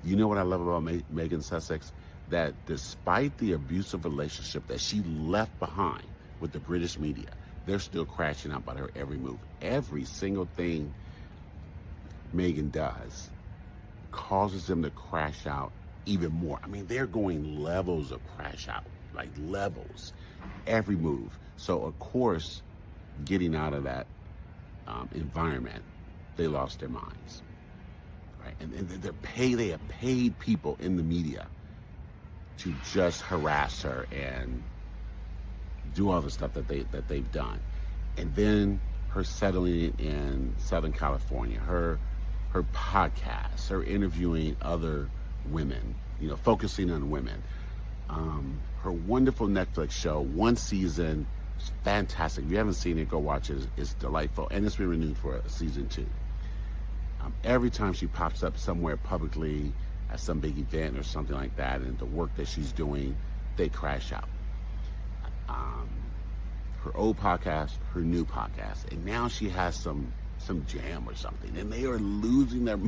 You know what I love about Meghan Sussex? That despite the abusive relationship that she left behind with the British media, they're still crashing out about her every move. Every single thing Meghan does causes them to crash out even more. I mean, they're going levels of crash out, like levels, every move. So, of course, getting out of that environment, they lost their minds. Right? And they have paid people in the media to just harass her and do all the stuff that they've done. And then her settling in Southern California, her podcasts, her interviewing other women, focusing on women. Her wonderful Netflix show, one season, it's fantastic. If you haven't seen it, go watch it. It's delightful. And it's been renewed for a season 2. Every time she pops up somewhere publicly at some big event or something like that, and the work that she's doing, they crash out. Her old podcast, her new podcast, and now she has some jam or something, and they are losing their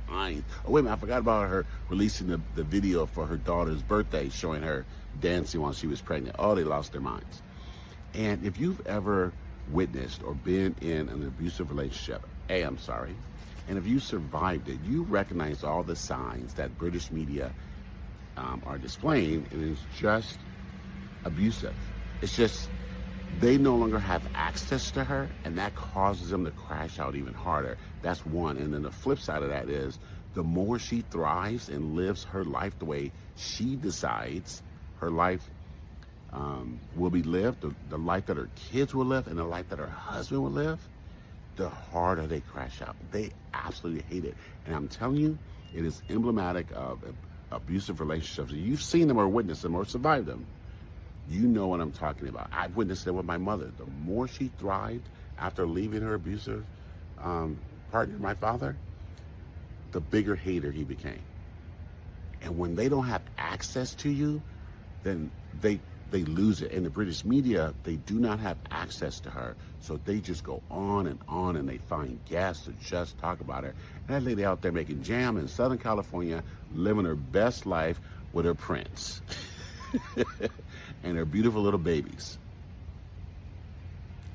minds. Oh, wait a minute, I forgot about her releasing the video for her daughter's birthday, showing her dancing while she was pregnant. Oh, they lost their minds. And if you've ever witnessed or been in an abusive relationship, I'm sorry, and if you survived it, you recognize all the signs that British media are displaying, and it's just abusive. It's just, they no longer have access to her, and that causes them to crash out even harder. That's one. And then the flip side of that is, the more she thrives and lives her life the way she decides her life will be lived, the life that her kids will live, and the life that her husband will live, the harder they crash out. They absolutely hate it. And I'm telling you, it is emblematic of abusive relationships. You've seen them or witnessed them or survived them. You know what I'm talking about. I've witnessed it with my mother. The more she thrived after leaving her abusive partner, my father, the bigger hater he became. And when they don't have access to you, then they lose it. In the British media, they do not have access to her, so they just go on, and they find guests to just talk about her. And that lady out there making jam in Southern California, living her best life with her prince and her beautiful little babies.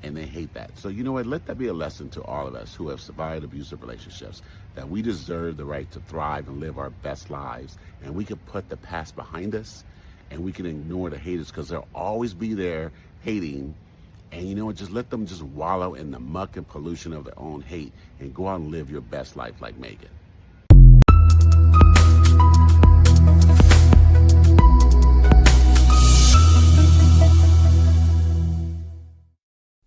And they hate that. So you know what? Let that be a lesson to all of us who have survived abusive relationships, that we deserve the right to thrive and live our best lives. And we can put the past behind us, and we can ignore the haters, because they'll always be there hating. And you know what? Just let them just wallow in the muck and pollution of their own hate, and go out and live your best life like Meghan.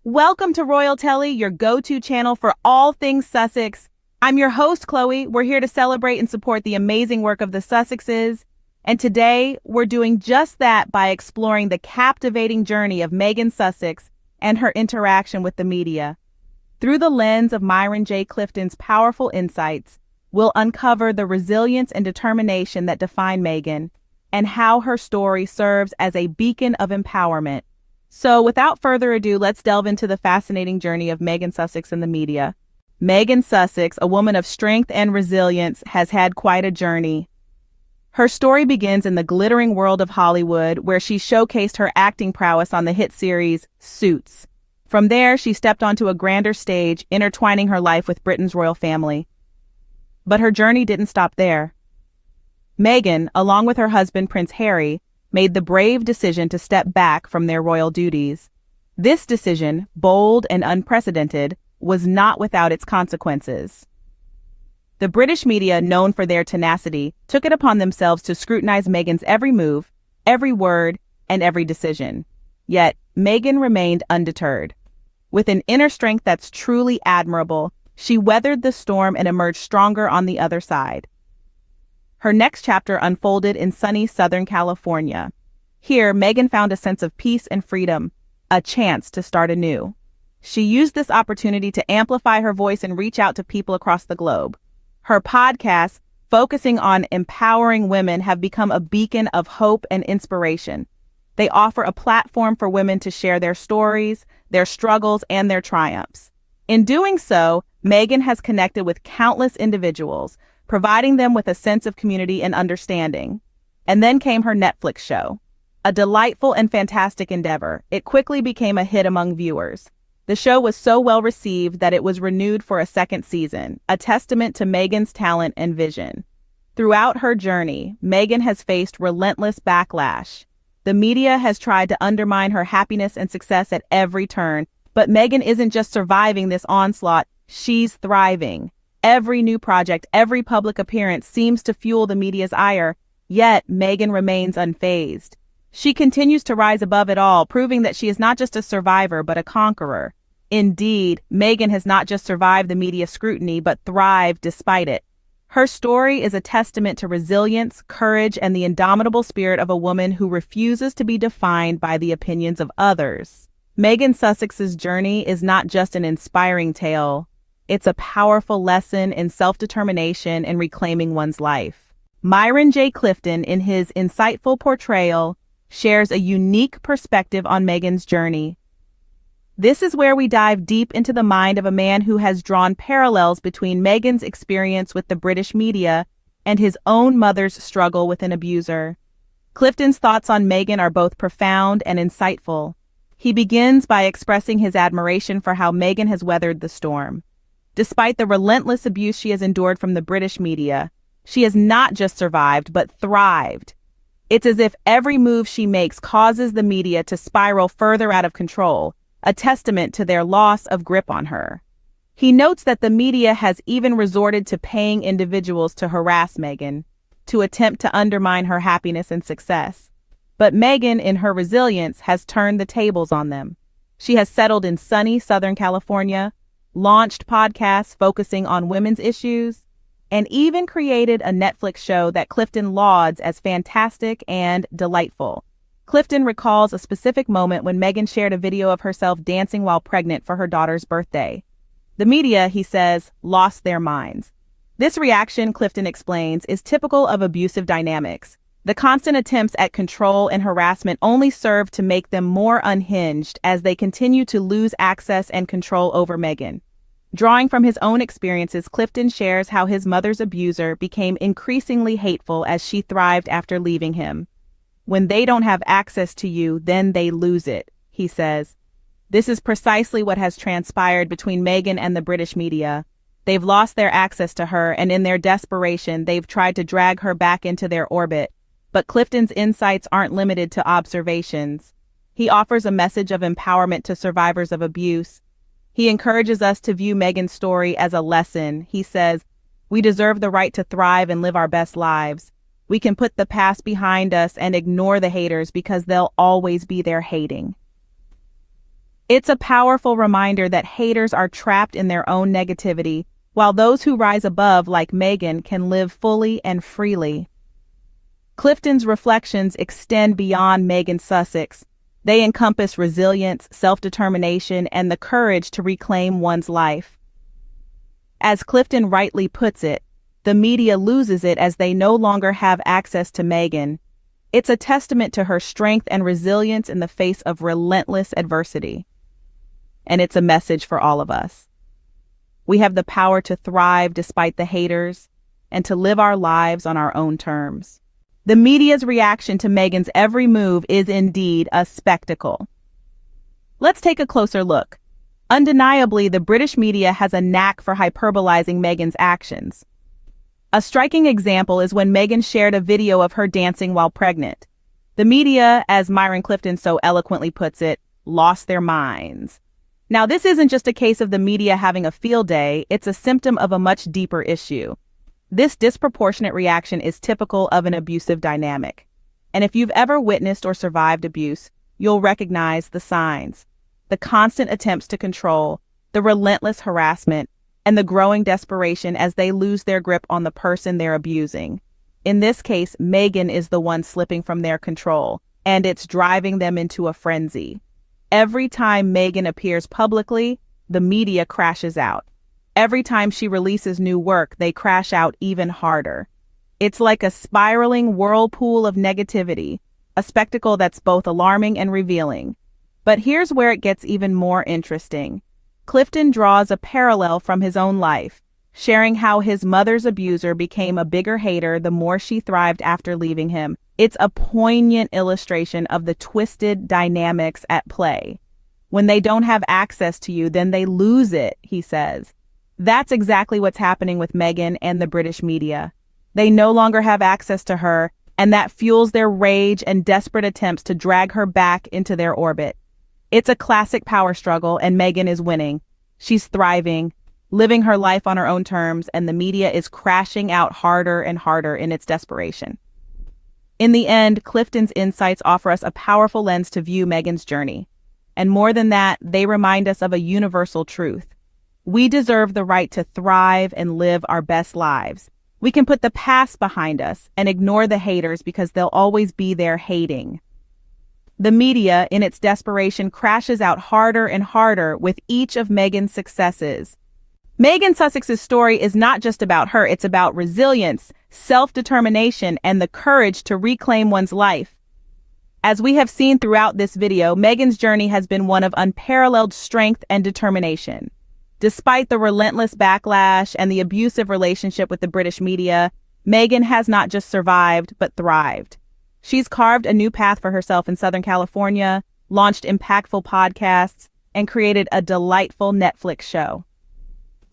Welcome to Royal Telly, your go-to channel for all things Sussex. I'm your host, Chloe. We're here to celebrate and support the amazing work of the Sussexes. And today, we're doing just that by exploring the captivating journey of Meghan Sussex and her interaction with the media. Through the lens of Myron J. Clifton's powerful insights, we'll uncover the resilience and determination that define Meghan, and how her story serves as a beacon of empowerment. So without further ado, let's delve into the fascinating journey of Meghan Sussex in the media. Meghan Sussex, a woman of strength and resilience, has had quite a journey. Her story begins in the glittering world of Hollywood, where she showcased her acting prowess on the hit series Suits. From there, she stepped onto a grander stage, intertwining her life with Britain's royal family. But her journey didn't stop there. Meghan, along with her husband Prince Harry, made the brave decision to step back from their royal duties. This decision, bold and unprecedented, was not without its consequences. The British media, known for their tenacity, took it upon themselves to scrutinize Meghan's every move, every word, and every decision. Yet, Meghan remained undeterred. With an inner strength that's truly admirable, she weathered the storm and emerged stronger on the other side. Her next chapter unfolded in sunny Southern California. Here, Meghan found a sense of peace and freedom, a chance to start anew. She used this opportunity to amplify her voice and reach out to people across the globe. Her podcasts, focusing on empowering women, have become a beacon of hope and inspiration. They offer a platform for women to share their stories, their struggles, and their triumphs. In doing so, Meghan has connected with countless individuals, providing them with a sense of community and understanding. And then came her Netflix show. A delightful and fantastic endeavor, it quickly became a hit among viewers. The show was so well received that it was renewed for a second season, a testament to Meghan's talent and vision. Throughout her journey, Meghan has faced relentless backlash. The media has tried to undermine her happiness and success at every turn, but Meghan isn't just surviving this onslaught, she's thriving. Every new project, every public appearance seems to fuel the media's ire, yet Meghan remains unfazed. She continues to rise above it all, proving that she is not just a survivor, but a conqueror. Indeed, Meghan has not just survived the media scrutiny, but thrived despite it. Her story is a testament to resilience, courage, and the indomitable spirit of a woman who refuses to be defined by the opinions of others. Meghan Sussex's journey is not just an inspiring tale. It's a powerful lesson in self-determination and reclaiming one's life. Myron J. Clifton, in his insightful portrayal, shares a unique perspective on Meghan's journey. This is where we dive deep into the mind of a man who has drawn parallels between Meghan's experience with the British media and his own mother's struggle with an abuser. Clifton's thoughts on Meghan are both profound and insightful. He begins by expressing his admiration for how Meghan has weathered the storm. Despite the relentless abuse she has endured from the British media, she has not just survived, but thrived. It's as if every move she makes causes the media to spiral further out of control, a testament to their loss of grip on her. He notes that the media has even resorted to paying individuals to harass Meghan, to attempt to undermine her happiness and success. But Meghan, in her resilience, has turned the tables on them. She has settled in sunny Southern California, launched podcasts focusing on women's issues, and even created a Netflix show that Clifton lauds as fantastic and delightful. Clifton recalls a specific moment when Meghan shared a video of herself dancing while pregnant for her daughter's birthday. The media, he says, lost their minds. This reaction, Clifton explains, is typical of abusive dynamics. The constant attempts at control and harassment only serve to make them more unhinged as they continue to lose access and control over Meghan. Drawing from his own experiences, Clifton shares how his mother's abuser became increasingly hateful as she thrived after leaving him. When they don't have access to you, then they lose it, he says. This is precisely what has transpired between Meghan and the British media. They've lost their access to her, and in their desperation, they've tried to drag her back into their orbit. But Clifton's insights aren't limited to observations. He offers a message of empowerment to survivors of abuse. He encourages us to view Meghan's story as a lesson. He says, "We deserve the right to thrive and live our best lives. We can put the past behind us and ignore the haters because they'll always be there hating." It's a powerful reminder that haters are trapped in their own negativity, while those who rise above, like Meghan, can live fully and freely. Clifton's reflections extend beyond Meghan Sussex. They encompass resilience, self-determination, and the courage to reclaim one's life. As Clifton rightly puts it, the media loses it as they no longer have access to Meghan. It's a testament to her strength and resilience in the face of relentless adversity. And it's a message for all of us. We have the power to thrive despite the haters and to live our lives on our own terms. The media's reaction to Meghan's every move is indeed a spectacle. Let's take a closer look. Undeniably, the British media has a knack for hyperbolizing Meghan's actions. A striking example is when Meghan shared a video of her dancing while pregnant. The media, as Myron Clifton so eloquently puts it, lost their minds. Now, this isn't just a case of the media having a field day, it's a symptom of a much deeper issue. This disproportionate reaction is typical of an abusive dynamic. And if you've ever witnessed or survived abuse, you'll recognize the signs. The constant attempts to control, the relentless harassment, and the growing desperation as they lose their grip on the person they're abusing. In this case, Meghan is the one slipping from their control, and it's driving them into a frenzy. Every time Meghan appears publicly, the media crashes out. Every time she releases new work, they crash out even harder. It's like a spiraling whirlpool of negativity, a spectacle that's both alarming and revealing. But here's where it gets even more interesting. Clifton draws a parallel from his own life. sharing how his mother's abuser became a bigger hater the more she thrived after leaving him. It's a poignant illustration of the twisted dynamics at play. When they don't have access to you, then they lose it, he says. That's exactly what's happening with Meghan and the British media. They no longer have access to her, and that fuels their rage and desperate attempts to drag her back into their orbit. It's a classic power struggle, and Meghan is winning. She's thriving, living her life on her own terms, and the media is crashing out harder and harder in its desperation. In the end, Clifton's insights offer us a powerful lens to view Meghan's journey. And more than that, they remind us of a universal truth. We deserve the right to thrive and live our best lives. We can put the past behind us and ignore the haters because they'll always be there hating. The media, in its desperation, crashes out harder and harder with each of Meghan's successes. Meghan Sussex's story is not just about her, it's about resilience, self-determination, and the courage to reclaim one's life. As we have seen throughout this video, Meghan's journey has been one of unparalleled strength and determination. Despite the relentless backlash and the abusive relationship with the British media, Meghan has not just survived, but thrived. She's carved a new path for herself in Southern California, launched impactful podcasts, and created a delightful Netflix show.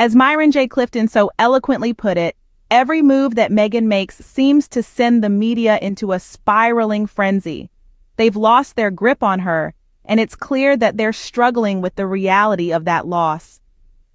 As Myron J. Clifton so eloquently put it, every move that Meghan makes seems to send the media into a spiraling frenzy. They've lost their grip on her, and it's clear that they're struggling with the reality of that loss.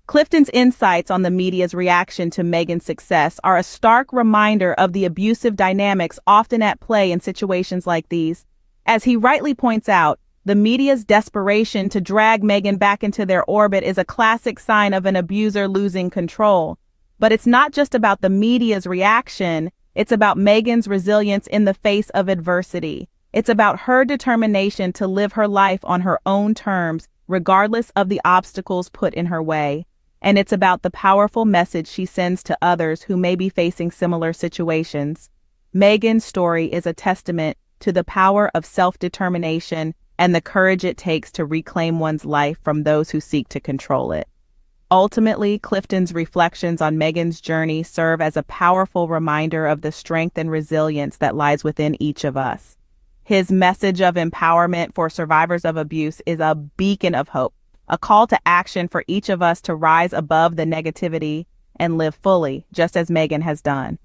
Clifton's insights on the media's reaction to Meghan's success are a stark reminder of the abusive dynamics often at play in situations like these. As he rightly points out, the media's desperation to drag Meghan back into their orbit is a classic sign of an abuser losing control. But it's not just about the media's reaction, it's about Meghan's resilience in the face of adversity. It's about her determination to live her life on her own terms, regardless of the obstacles put in her way. And it's about the powerful message she sends to others who may be facing similar situations. Meghan's story is a testament to the power of self-determination and the courage it takes to reclaim one's life from those who seek to control it. Ultimately, Clifton's reflections on Meghan's journey serve as a powerful reminder of the strength and resilience that lies within each of us. His message of empowerment for survivors of abuse is a beacon of hope, a call to action for each of us to rise above the negativity and live fully, just as Meghan has done.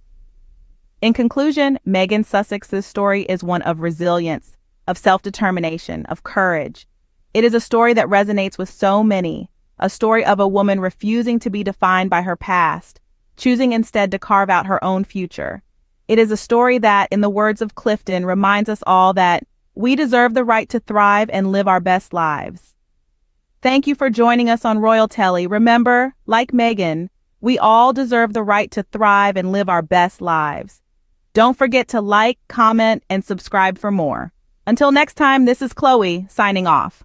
In conclusion, Meghan Sussex's story is one of resilience, of self-determination, of courage. It is a story that resonates with so many, a story of a woman refusing to be defined by her past, choosing instead to carve out her own future. It is a story that, in the words of Clifton, reminds us all that we deserve the right to thrive and live our best lives. Thank you for joining us on Royal Telly. Remember, like Meghan, we all deserve the right to thrive and live our best lives. Don't forget to like, comment, and subscribe for more. Until next time, this is Chloe, signing off.